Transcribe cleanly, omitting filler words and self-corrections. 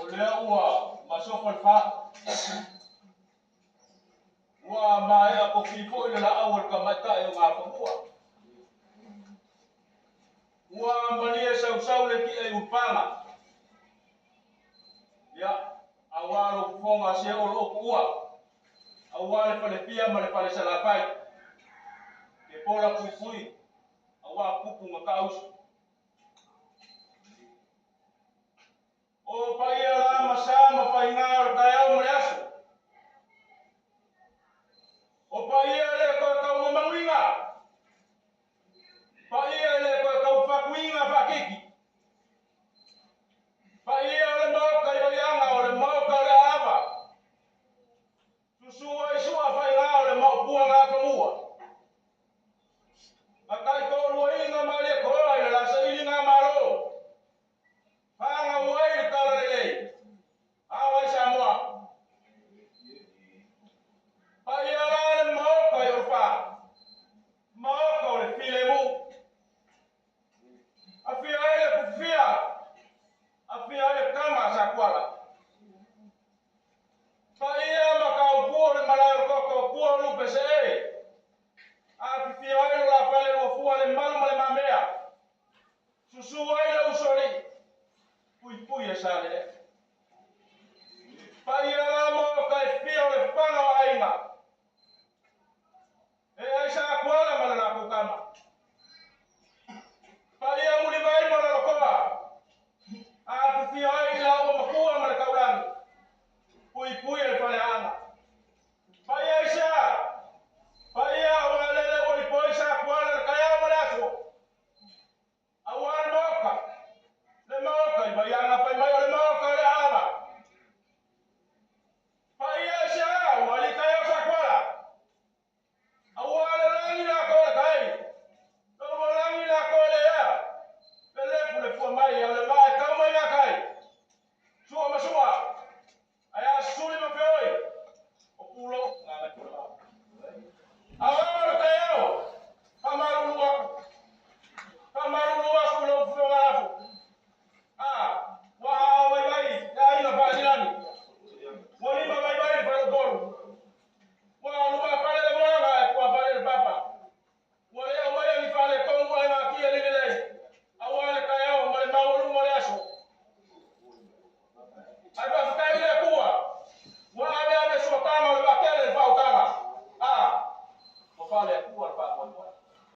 Ulewa masoko fa wa mai ako fifo ile la awal kamata yo ngapua wa mania sau le ki ay upanga ya awalo fonga se olo kuwa awale pale pia male pale salafai ke pola kupui awa kupu ngakaus o paia la masama faingal kaya mreaso o paia le ko mawinga paia le ko fakuinga fakiki paia le mo ka yanga o le mo ka le ava susua isua faingal le mo buanga